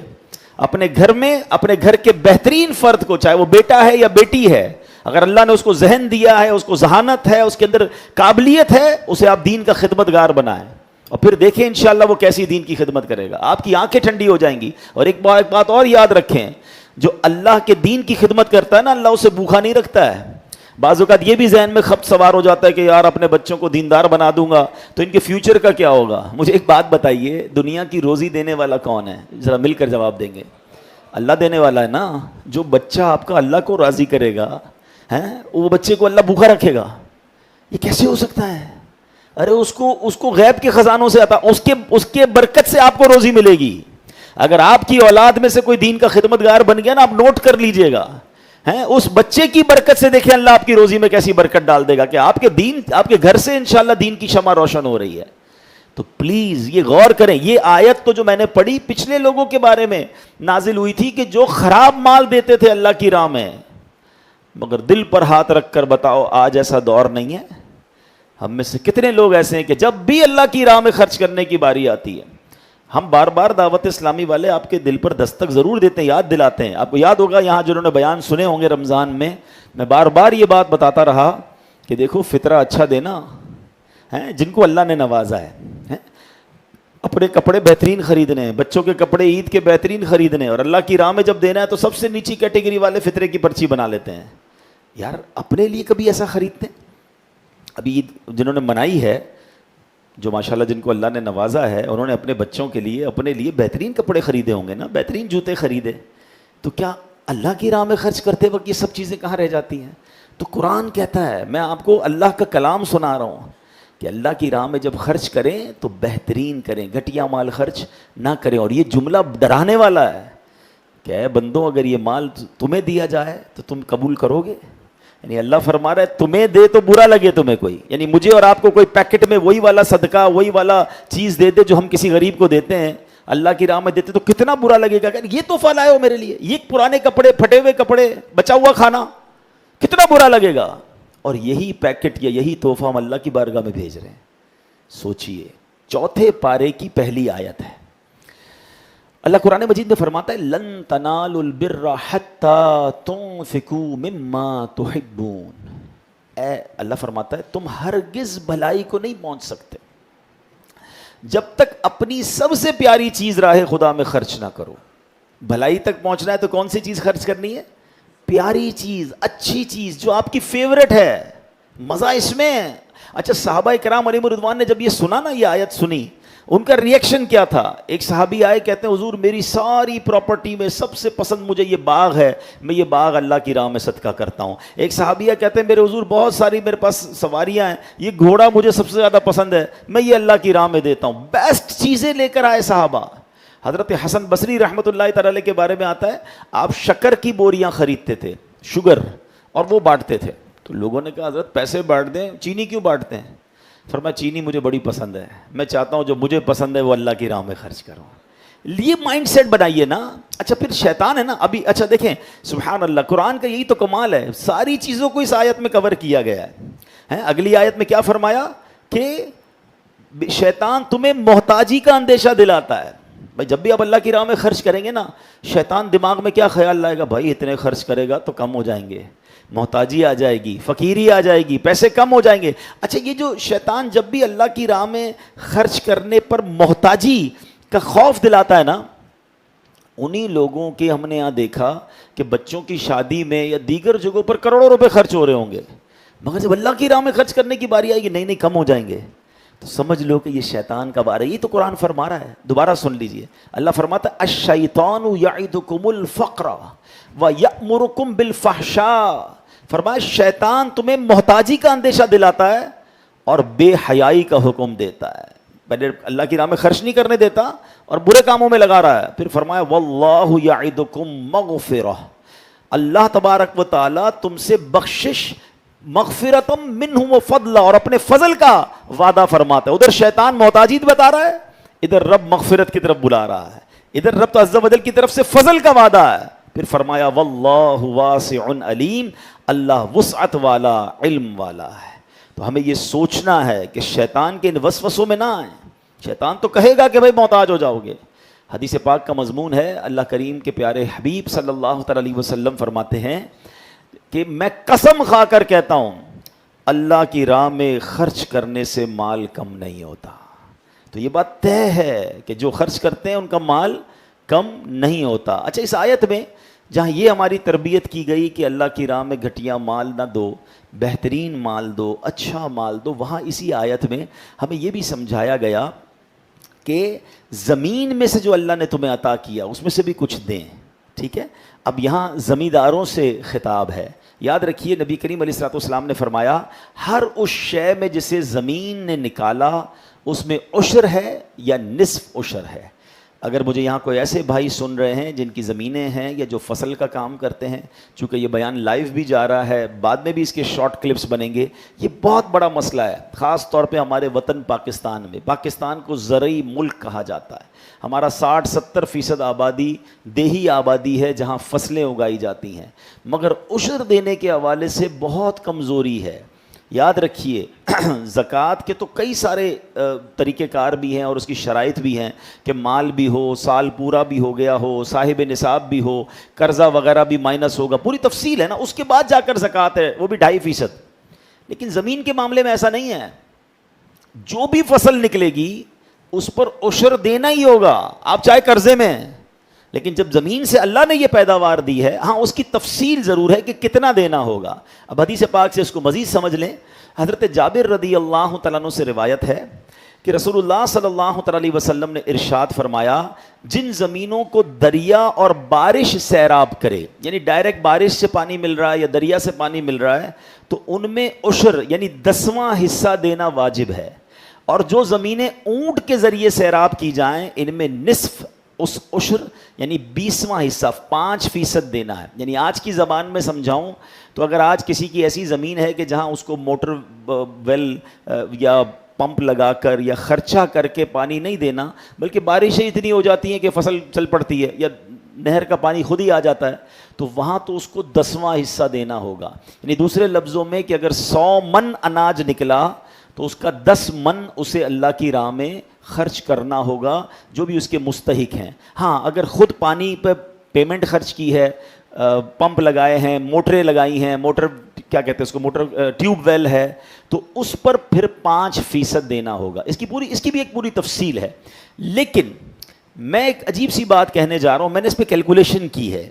اپنے گھر میں اپنے گھر کے بہترین فرد کو, چاہے وہ بیٹا ہے یا بیٹی ہے, اگر اللہ نے اس کو ذہن دیا ہے, اس کو ذہانت ہے, اس کے اندر قابلیت ہے, اسے آپ دین کا خدمتگار بنائیں, اور پھر دیکھیں انشاءاللہ وہ کیسی دین کی خدمت کرے گا. آپ کی آنکھیں ٹھنڈی ہو جائیں گی. اور ایک بات اور یاد رکھیں, جو اللہ کے دین کی خدمت کرتا ہے نا, اللہ اسے بھوکا نہیں رکھتا ہے. بعض اوقات یہ بھی ذہن میں خبط سوار ہو جاتا ہے کہ یار اپنے بچوں کو دیندار بنا دوں گا تو ان کے فیوچر کا کیا ہوگا. مجھے ایک بات بتائیے, دنیا کی روزی دینے والا کون ہے؟ ذرا مل کر جواب دیں گے. اللہ دینے والا ہے نا. جو بچہ آپ کا اللہ کو راضی کرے گا, وہ بچے کو اللہ بھوکا رکھے گا. یہ کیسے ہو سکتا ہے؟ ارے اس کو غیب کے خزانوں سے آتا, اس کے برکت سے آپ کو روزی ملے گی. اگر آپ کی اولاد میں سے کوئی دین کا خدمتگار بن گیا نا, آپ نوٹ کر لیجئے گا, اس بچے کی برکت سے دیکھیں اللہ آپ کی روزی میں کیسی برکت ڈال دے گا کہ آپ کے گھر سے انشاءاللہ دین کی شمع روشن ہو رہی ہے. تو پلیز یہ غور کریں. یہ آیت تو جو میں نے پڑھی پچھلے لوگوں کے بارے میں نازل ہوئی تھی کہ جو خراب مال دیتے تھے اللہ کی راہ میں, مگر دل پر ہاتھ رکھ کر بتاؤ آج ایسا دور نہیں ہے. ہم میں سے کتنے لوگ ایسے ہیں کہ جب بھی اللہ کی راہ میں خرچ کرنے کی باری آتی ہے, ہم بار بار دعوت اسلامی والے آپ کے دل پر دستک ضرور دیتے ہیں, یاد دلاتے ہیں. آپ کو یاد ہوگا یہاں جنہوں نے بیان سنے ہوں گے رمضان میں بار بار یہ بات بتاتا رہا کہ دیکھو فطرہ اچھا دینا, جن کو اللہ نے نوازا ہے, اپنے کپڑے بہترین خریدنے ہیں, بچوں کے کپڑے عید کے بہترین خریدنے ہیں, اور اللہ کی راہ میں جب دینا ہے تو سب سے نیچی کیٹیگری والے فطرے کی پرچی بنا لیتے ہیں. یار اپنے لیے کبھی ایسا خریدتے ہیں؟ ابھی عید جنہوں نے منائی ہے, جو ماشاءاللہ جن کو اللہ نے نوازا ہے, انہوں نے اپنے بچوں کے لیے اپنے لیے بہترین کپڑے خریدے ہوں گے نا, بہترین جوتے خریدے. تو کیا اللہ کی راہ میں خرچ کرتے وقت یہ سب چیزیں کہاں رہ جاتی ہیں؟ تو قرآن کہتا ہے، میں آپ کو اللہ کا کلام سنا رہا ہوں کہ اللہ کی راہ میں جب خرچ کریں تو بہترین کریں، گھٹیا مال خرچ نہ کریں. اور یہ جملہ ڈرانے والا ہے کہ اے بندوں اگر یہ مال تمہیں دیا جائے تو تم قبول کرو گے؟ یعنی اللہ فرما رہا ہے تمہیں دے تو برا لگے تمہیں کوئی، یعنی مجھے اور آپ کو کوئی پیکٹ میں وہی والا صدقہ وہی والا چیز دے دے جو ہم کسی غریب کو دیتے ہیں، اللہ کی راہ میں دیتے تو کتنا برا لگے گا کہ یہ تحفہ لائے ہو میرے لیے، یہ پرانے کپڑے پھٹے ہوئے کپڑے بچا ہوا کھانا، کتنا برا لگے گا. اور یہی پیکٹ یا یہی تحفہ ہم اللہ کی بارگاہ میں بھیج رہے ہیں. سوچئے 4 پارے کی پہلی آیت ہے. اللہ قرآن مجید میں فرماتا ہے لن تنالوا البر حتی تنفقوا مما تحبون. اے اللہ فرماتا ہے تم ہرگز بھلائی کو نہیں پہنچ سکتے جب تک اپنی سب سے پیاری چیز راہ خدا میں خرچ نہ کرو. بھلائی تک پہنچنا ہے تو کون سی چیز خرچ کرنی ہے؟ پیاری چیز، اچھی چیز جو آپ کی فیورٹ ہے، مزہ اس میں ہے. اچھا صحابہ کرام علیہم رضوان نے جب یہ سنا نا، یہ آیت سنی، ان کا ریئیکشن کیا تھا؟ ایک صحابی آئے کہتے ہیں حضور میری ساری پراپرٹی میں سب سے پسند مجھے یہ باغ ہے، میں یہ باغ اللہ کی راہ میں صدقہ کرتا ہوں. ایک صحابیہ کہتے ہیں میرے حضور بہت ساری میرے پاس سواریاں ہیں، یہ گھوڑا مجھے سب سے زیادہ پسند ہے، میں یہ اللہ کی راہ میں دیتا ہوں. بیسٹ چیزیں لے کر آئے صحابہ. حضرت حسن بصری رحمۃ اللہ تعالی علیہ کے بارے میں آتا ہے آپ شکر کی بوریاں خریدتے تھے، شوگر، اور وہ بانٹتے تھے. تو لوگوں نے کہا حضرت پیسے بانٹ دیں، چینی کیوں بانٹتے ہیں؟ فرمایا چینی مجھے بڑی پسند ہے، میں چاہتا ہوں جو مجھے پسند ہے وہ اللہ کی راہ میں خرچ کروں. یہ مائنڈ سیٹ بنائیے نا. اچھا پھر شیطان ہے نا ابھی، اچھا دیکھیں سبحان اللہ، قرآن کا یہی تو کمال ہے، ساری چیزوں کو اس آیت میں کور کیا گیا ہے. اگلی آیت میں کیا فرمایا کہ شیطان تمہیں محتاجی کا اندیشہ دلاتا ہے. بھائی جب بھی آپ اللہ کی راہ میں خرچ کریں گے نا، شیطان دماغ میں کیا خیال لائے گا؟ بھائی اتنے خرچ کرے گا تو کم ہو جائیں گے، محتاجی آ جائے گی، فقیری آ جائے گی، پیسے کم ہو جائیں گے. اچھا یہ جو شیطان جب بھی اللہ کی راہ میں خرچ کرنے پر محتاجی کا خوف دلاتا ہے نا، انہی لوگوں کے ہم نے یہاں دیکھا کہ بچوں کی شادی میں یا دیگر جگہوں پر کروڑوں روپے خرچ ہو رہے ہوں گے، مگر جب اللہ کی راہ میں خرچ کرنے کی باری آئے گی نہیں کم ہو جائیں گے، تو سمجھ لو کہ یہ شیطان کا بارہ. یہ تو قرآن فرما رہا ہے. دوبارہ سن لیجئے، اللہ فرماتا ہے الشیطان یعدکم الفقر ویأمرکم بالفحشاء. فرمایا شیطان تمہیں محتاجی کا اندیشہ دلاتا ہے اور بے حیائی کا حکم دیتا ہے. پہلے اللہ کی راہ میں خرچ نہیں کرنے دیتا اور برے کاموں میں لگا رہا ہے. پھر فرمایا واللہ یعدکم مغفرہ، اللہ تبارک و تعالی تم سے بخشش، مغفرتم منہ و فضل، اور اپنے فضل کا وعدہ فرماتا ہے. ادھر شیطان محتاجی بتا رہا ہے، ادھر رب مغفرت کی طرف بلا رہا ہے، ادھر رب عز و جل کی طرف سے فضل کا وعدہ ہے. پھر فرمایا واللہ واسع علیم، اللہ وسعت والا، علم والا ہے. تو ہمیں یہ سوچنا ہے کہ شیطان کے ان وسوسوں میں نہ آئیں. شیطان تو کہے گا کہ بھائی محتاج ہو جاؤ گے. حدیث پاک کا مضمون ہے، اللہ کریم کے پیارے حبیب صلی اللہ تعالی علیہ وسلم فرماتے ہیں کہ میں قسم کھا کر کہتا ہوں اللہ کی راہ میں خرچ کرنے سے مال کم نہیں ہوتا. تو یہ بات طے ہے کہ جو خرچ کرتے ہیں ان کا مال کم نہیں ہوتا. اچھا اس آیت میں جہاں یہ ہماری تربیت کی گئی کہ اللہ کی راہ میں گھٹیا مال نہ دو، بہترین مال دو، اچھا مال دو، وہاں اسی آیت میں ہمیں یہ بھی سمجھایا گیا کہ زمین میں سے جو اللہ نے تمہیں عطا کیا اس میں سے بھی کچھ دیں. ٹھیک ہے، اب یہاں زمینداروں سے خطاب ہے. یاد رکھیے نبی کریم علیہ الصلوۃ والسلام نے فرمایا ہر اس شے میں جسے زمین نے نکالا اس میں عشر ہے یا نصف عشر ہے. اگر مجھے یہاں کوئی ایسے بھائی سن رہے ہیں جن کی زمینیں ہیں یا جو فصل کا کام کرتے ہیں، چونکہ یہ بیان لائیو بھی جا رہا ہے، بعد میں بھی اس کے شارٹ کلپس بنیں گے، یہ بہت بڑا مسئلہ ہے خاص طور پہ ہمارے وطن پاکستان میں. پاکستان کو زرعی ملک کہا جاتا ہے. ہمارا 60-70% آبادی دیہی آبادی ہے جہاں فصلیں اگائی جاتی ہیں، مگر عشر دینے کے حوالے سے بہت کمزوری ہے. یاد رکھیے زکوٰۃ کے تو کئی سارے طریقہ کار بھی ہیں اور اس کی شرائط بھی ہیں کہ مال بھی ہو، سال پورا بھی ہو گیا ہو، صاحب نصاب بھی ہو، قرضہ وغیرہ بھی مائنس ہوگا، پوری تفصیل ہے نا. اس کے بعد جا کر زکوٰۃ ہے، وہ بھی 2.5%. لیکن زمین کے معاملے میں ایسا نہیں ہے. جو بھی فصل نکلے گی اس پر عشر دینا ہی ہوگا، آپ چاہے قرضے میں ہیں. لیکن جب زمین سے اللہ نے یہ پیداوار دی ہے، ہاں اس کی تفصیل ضرور ہے کہ کتنا دینا ہوگا. اب حدیث پاک سے اس کو مزید سمجھ لیں. حضرت جابر رضی اللہ تعالیٰ عنہ سے روایت ہے کہ رسول اللہ صلی اللہ علیہ وسلم نے ارشاد فرمایا جن زمینوں کو دریا اور بارش سیراب کرے، یعنی ڈائریکٹ بارش سے پانی مل رہا ہے یا دریا سے پانی مل رہا ہے، تو ان میں عشر یعنی 10واں حصہ دینا واجب ہے، اور جو زمینیں اونٹ کے ذریعے سیراب کی جائیں ان میں نصف اس عشر یعنی 20واں حصہ 5% دینا ہے۔ یعنی آج کی زبان میں سمجھاؤں تو اگر آج کسی کی ایسی زمین ہے کہ جہاں اس کو موٹر ویل یا پمپ لگا کر یا خرچہ کر کے پانی نہیں دینا، بلکہ بارشیں اتنی ہو جاتی ہیں کہ فصل چل پڑتی ہے یا نہر کا پانی خود ہی آ جاتا ہے، تو وہاں تو اس کو 10واں حصہ دینا ہوگا۔ یعنی دوسرے لفظوں میں کہ اگر 100 من اناج نکلا تو اس کا 10 من اسے اللہ کی راہ میں خرچ کرنا ہوگا، جو بھی اس کے مستحق ہیں۔ ہاں اگر خود پانی پہ پیمنٹ خرچ کی ہے، پمپ لگائے ہیں، موٹریں لگائی ہیں، موٹر کیا کہتے ہیں اس کو، موٹر ٹیوب ویل ہے، تو اس پر پھر 5% دینا ہوگا۔ اس کی بھی ایک پوری تفصیل ہے، لیکن میں ایک عجیب سی بات کہنے جا رہا ہوں، میں نے اس پہ کیلکولیشن کی ہے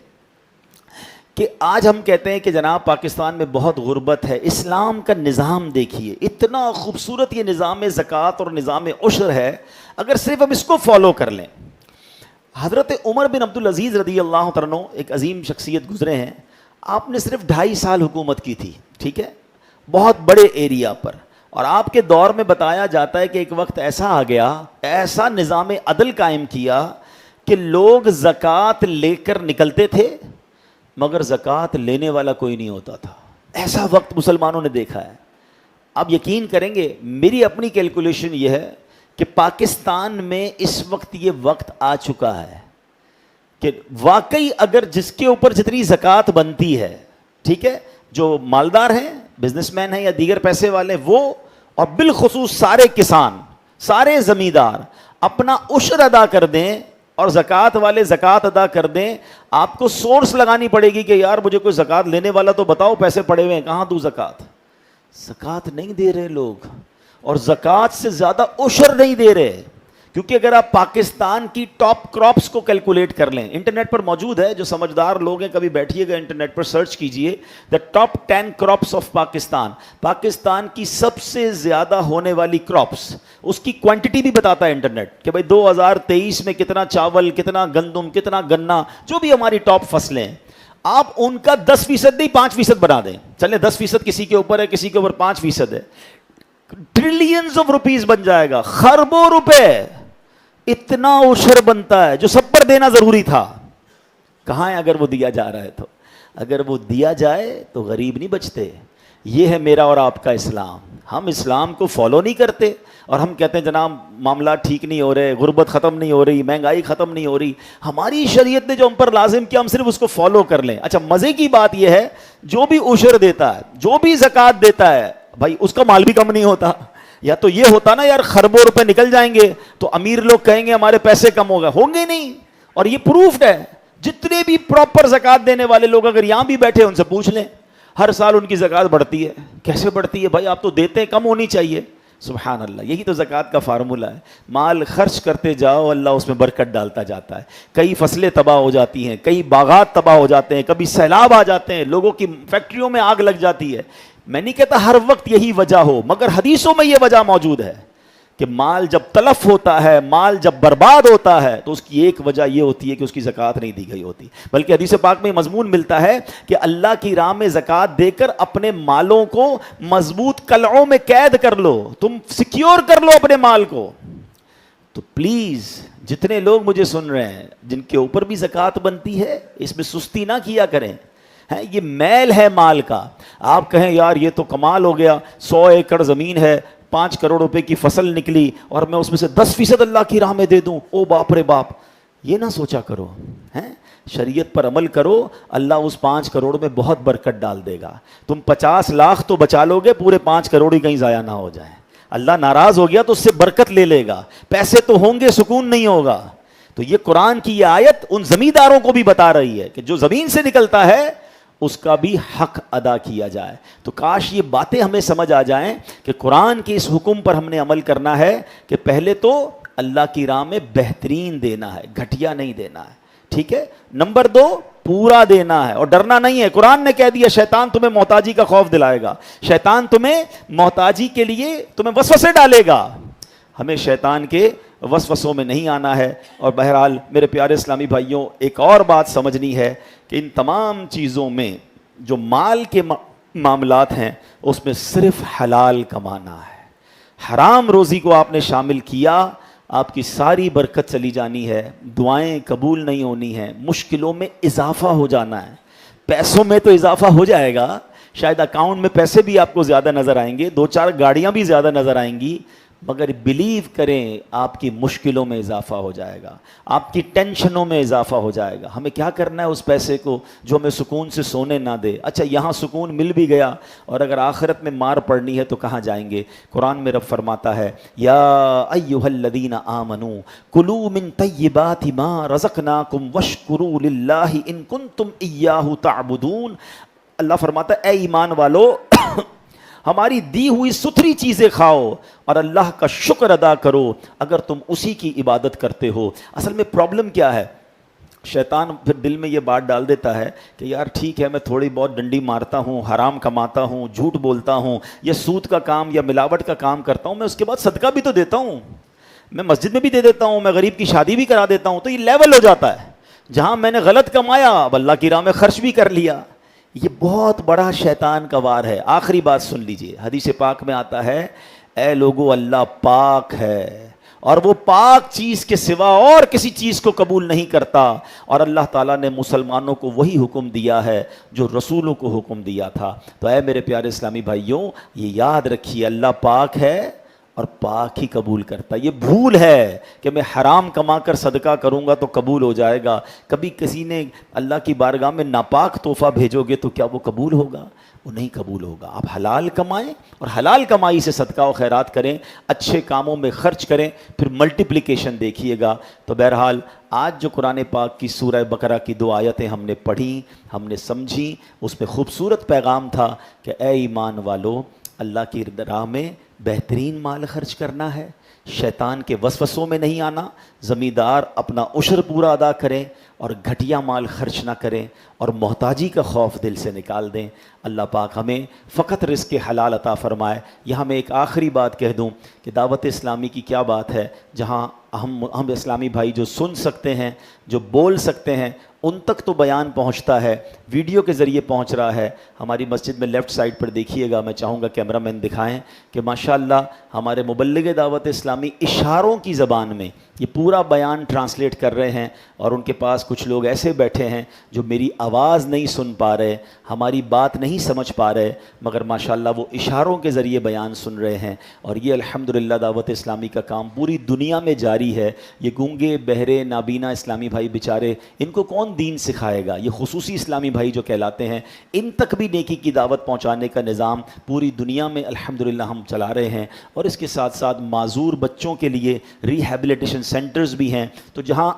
کہ آج ہم کہتے ہیں کہ جناب پاکستان میں بہت غربت ہے، اسلام کا نظام دیکھیے اتنا خوبصورت یہ نظام زکوٰۃ اور نظام عشر ہے، اگر صرف ہم اس کو فالو کر لیں۔ حضرت عمر بن عبدالعزیز رضی اللہ عنہ ایک عظیم شخصیت گزرے ہیں، آپ نے صرف 2.5 سال حکومت کی تھی، ٹھیک ہے، بہت بڑے ایریا پر، اور آپ کے دور میں بتایا جاتا ہے کہ ایک وقت ایسا آ گیا، ایسا نظام عدل قائم کیا کہ لوگ زکوٰۃ لے کر نکلتے تھے مگر زکوٰۃ لینے والا کوئی نہیں ہوتا تھا۔ ایسا وقت مسلمانوں نے دیکھا ہے۔ آپ یقین کریں گے، میری اپنی کیلکولیشن یہ ہے کہ پاکستان میں اس وقت یہ وقت آ چکا ہے کہ واقعی اگر جس کے اوپر جتنی زکوٰۃ بنتی ہے، ٹھیک ہے، جو مالدار ہیں، بزنس مین ہیں یا دیگر پیسے والے، وہ اور بالخصوص سارے کسان، سارے زمیندار اپنا عشر ادا کر دیں اور زکوٰۃ والے زکوٰۃ ادا کر دیں، آپ کو سورس لگانی پڑے گی کہ یار مجھے کوئی زکوٰۃ لینے والا تو بتاؤ، پیسے پڑے ہوئے ہیں کہاں دوں زکوٰۃ۔ زکوٰۃ نہیں دے رہے لوگ، اور زکوٰۃ سے زیادہ عشر نہیں دے رہے، کیونکہ اگر آپ پاکستان کی ٹاپ کراپس کو کیلکولیٹ کر لیں، انٹرنیٹ پر موجود ہے، جو سمجھدار لوگ ہیں کبھی بیٹھیے گا انٹرنیٹ پر سرچ کیجئے the top 10 crops of Pakistan, Pakistan کی سب سے زیادہ ہونے والی کراپس، اس کی کوانٹٹی بھی بتاتا ہے انٹرنیٹ کہ بھائی 2023 میں کتنا چاول، کتنا گندم، کتنا گنا، جو بھی ہماری ٹاپ فصلیں ہیں، آپ ان کا 10% نہیں 5% بنا دیں، چلیں 10% کسی کے اوپر ہے، کسی کے اوپر 5% ہے، ٹریلینز آف روپیز بن جائے گا، خربوں روپے، اتنا عشر بنتا ہے جو سب پر دینا ضروری تھا۔ کہاں ہے اگر وہ دیا جا رہا ہے تو؟ اگر وہ دیا جائے تو غریب نہیں بچتے۔ یہ ہے میرا اور آپ کا اسلام۔ ہم اسلام کو فالو نہیں کرتے اور ہم کہتے ہیں جناب معاملات ٹھیک نہیں ہو رہے، غربت ختم نہیں ہو رہی، مہنگائی ختم نہیں ہو رہی۔ ہماری شریعت نے جو ہم پر لازم کیا ہم صرف اس کو فالو کر لیں۔ اچھا مزے کی بات یہ ہے، جو بھی عشر دیتا ہے، جو بھی زکوٰۃ دیتا ہے، بھائی اس کا مال بھی کم نہیں ہوتا۔ یا تو یہ ہوتا نا یار خربوں روپے نکل جائیں گے تو امیر لوگ کہیں گے ہمارے پیسے کم ہو گئے، ہوں گے نہیں، اور یہ پروفڈ ہے۔ جتنے بھی پراپر زکوٰۃ دینے والے لوگ اگر یہاں بھی بیٹھے ان سے پوچھ لیں، ہر سال ان کی زکوٰۃ بڑھتی ہے۔ کیسے بڑھتی ہے بھائی؟ آپ تو دیتے ہیں، کم ہونی چاہیے۔ سبحان اللہ، یہی تو زکوٰۃ کا فارمولہ ہے۔ مال خرچ کرتے جاؤ، اللہ اس میں برکت ڈالتا جاتا ہے۔ کئی فصلیں تباہ ہو جاتی ہیں، کئی باغات تباہ ہو جاتے ہیں، کبھی سیلاب آ جاتے ہیں، لوگوں کی فیکٹریوں میں آگ لگ جاتی ہے۔ میں نہیں کہتا ہر وقت یہی وجہ ہو، مگر حدیثوں میں یہ وجہ موجود ہے کہ مال جب تلف ہوتا ہے، مال جب برباد ہوتا ہے، تو اس کی ایک وجہ یہ ہوتی ہے کہ اس کی زکوٰۃ نہیں دی گئی ہوتی۔ بلکہ حدیث پاک میں مضمون ملتا ہے کہ اللہ کی راہ میں زکوٰۃ دے کر اپنے مالوں کو مضبوط قلعوں میں قید کر لو، تم سیکیور کر لو اپنے مال کو۔ تو پلیز جتنے لوگ مجھے سن رہے ہیں جن کے اوپر بھی زکوٰۃ بنتی ہے، اس میں سستی نہ کیا کریں۔ یہ میل ہے مال کا۔ آپ کہیں یار یہ تو کمال ہو گیا، 100 ایکڑ زمین ہے، 5 کروڑ روپے کی فصل نکلی اور میں اس میں سے 10% اللہ کی راہ میں دے دوں، او باپ رے باپ، یہ نہ سوچا کرو۔ شریعت پر عمل کرو، اللہ اس 5 کروڑ میں بہت برکت ڈال دے گا۔ تم 50 لاکھ تو بچا لو گے، پورے 5 کروڑ ہی کہیں ضائع نہ ہو جائیں۔ اللہ ناراض ہو گیا تو اس سے برکت لے لے گا، پیسے تو ہوں گے، سکون نہیں ہوگا۔ تو یہ قرآن کی یہ آیت ان زمینداروں کو بھی بتا رہی ہے کہ جو زمین سے نکلتا ہے اس کا بھی حق ادا کیا جائے۔ تو کاش یہ باتیں ہمیں سمجھ آ جائیں کہ قرآن کے اس حکم پر ہم نے عمل کرنا ہے کہ پہلے تو اللہ کی راہ میں بہترین دینا ہے، گھٹیا نہیں دینا ہے، ٹھیک ہے۔ نمبر 2 پورا دینا ہے اور ڈرنا نہیں ہے۔ قرآن نے کہہ دیا شیطان تمہیں محتاجی کا خوف دلائے گا، شیطان تمہیں محتاجی کے لیے تمہیں وسوسے ڈالے گا۔ ہمیں شیطان کے وسوسوں میں نہیں آنا ہے. اور بہرحال میرے پیارے اسلامی بھائیوں، ایک اور بات سمجھنی ہے کہ ان تمام چیزوں میں جو مال کے معاملات ہیں اس میں صرف حلال کمانا ہے. حرام روزی کو آپ نے شامل کیا، آپ کی ساری برکت چلی جانی ہے، دعائیں قبول نہیں ہونی ہیں، مشکلوں میں اضافہ ہو جانا ہے. پیسوں میں تو اضافہ ہو جائے گا، شاید اکاؤنٹ میں پیسے بھی آپ کو زیادہ نظر آئیں گے، 2-4 گاڑیاں بھی زیادہ نظر آئیں گی، مگر بلیو کریں آپ کی مشکلوں میں اضافہ ہو جائے گا، آپ کی ٹینشنوں میں اضافہ ہو جائے گا. ہمیں کیا کرنا ہے اس پیسے کو جو ہمیں سکون سے سونے نہ دے؟ اچھا یہاں سکون مل بھی گیا اور اگر آخرت میں مار پڑنی ہے تو کہاں جائیں گے؟ قرآن میں رب فرماتا ہے یا ایھا الذین آمنوا کلوا من طیبات ما رزقناکم واشکروا للہ ان کنتم ایاہ تعبدون. اللہ فرماتا ہے اے ایمان والو ہماری دی ہوئی ستھری چیزیں کھاؤ اور اللہ کا شکر ادا کرو اگر تم اسی کی عبادت کرتے ہو. اصل میں پرابلم کیا ہے؟ شیطان پھر دل میں یہ بات ڈال دیتا ہے کہ یار ٹھیک ہے میں تھوڑی بہت ڈنڈی مارتا ہوں، حرام کماتا ہوں، جھوٹ بولتا ہوں، یا سود کا کام یا ملاوٹ کا کام کرتا ہوں، میں اس کے بعد صدقہ بھی تو دیتا ہوں، میں مسجد میں بھی دے دیتا ہوں، میں غریب کی شادی بھی کرا دیتا ہوں، تو یہ لیول ہو جاتا ہے. جہاں میں نے غلط کمایا اب اللہ کی راہ میں خرچ بھی کر لیا. یہ بہت بڑا شیطان کا وار ہے. آخری بات سن لیجئے، حدیث پاک میں آتا ہے اے لوگو اللہ پاک ہے اور وہ پاک چیز کے سوا اور کسی چیز کو قبول نہیں کرتا، اور اللہ تعالیٰ نے مسلمانوں کو وہی حکم دیا ہے جو رسولوں کو حکم دیا تھا. تو اے میرے پیارے اسلامی بھائیوں یہ یاد رکھیے اللہ پاک ہے اور پاک ہی قبول کرتا. یہ بھول ہے کہ میں حرام کما کر صدقہ کروں گا تو قبول ہو جائے گا. کبھی کسی نے اللہ کی بارگاہ میں ناپاک تحفہ بھیجو گے تو کیا وہ قبول ہوگا؟ وہ نہیں قبول ہوگا. آپ حلال کمائیں اور حلال کمائی سے صدقہ و خیرات کریں، اچھے کاموں میں خرچ کریں، پھر ملٹیپلیکیشن دیکھیے گا. تو بہرحال آج جو قرآن پاک کی سورہ بقرہ کی 2 آیتیں ہم نے پڑھیں، ہم نے سمجھی، اس میں خوبصورت پیغام تھا کہ اے ایمان والو اللہ کی راہ میں بہترین مال خرچ کرنا ہے، شیطان کے وسوسوں میں نہیں آنا، زمیندار اپنا عشر پورا ادا کریں اور گھٹیا مال خرچ نہ کریں اور محتاجی کا خوف دل سے نکال دیں. اللہ پاک ہمیں فقط رزق حلال عطا فرمائے. یہاں میں ایک آخری بات کہہ دوں کہ دعوت اسلامی کی کیا بات ہے، جہاں ہم اسلامی بھائی جو سن سکتے ہیں، جو بول سکتے ہیں، ان تک تو بیان پہنچتا ہے، ویڈیو کے ذریعے پہنچ رہا ہے. ہماری مسجد میں لیفٹ سائڈ پر دیکھیے گا، میں چاہوں گا کیمرہ مین دکھائیں کہ ماشاءاللہ ہمارے مبلغ دعوت اسلامی اشاروں کی زبان میں یہ پورا بیان ٹرانسلیٹ کر رہے ہیں، اور ان کے پاس کچھ لوگ ایسے بیٹھے ہیں جو میری آواز نہیں سن پا رہے، ہماری بات نہیں سمجھ پا رہے، مگر ماشاءاللہ وہ اشاروں کے ذریعے بیان سن رہے ہیں. اور یہ الحمدللہ دعوت اسلامی کا کام پوری دنیا میں جاری ہے. یہ گونگے بہرے نابینا اسلامی بھائی بیچارے، ان کو کون دین سکھائے گا؟ یہ خصوصی اسلامی بھائی جو کہلاتے ہیں، ان تک بھی نیکی کی دعوت پہنچانے کا نظام پوری دنیا میں الحمدللہ ہم چلا رہے ہیں. اور اس کے ساتھ ساتھ معذور بچوں کے لیے ریہیبلیٹیشن سینٹرز بھی ہیں، تو جہاں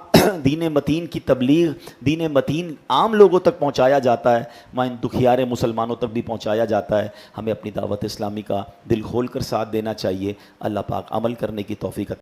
دین متین کی تبلیغ، دین متین عام لوگوں تک پہنچایا جاتا ہے، وہاں ان دکھیارے مسلمانوں تک بھی پہنچایا جاتا ہے. ہمیں اپنی دعوت اسلامی کا دل کھول کر ساتھ دینا چاہیے. اللہ پاک عمل کرنے کی توفیق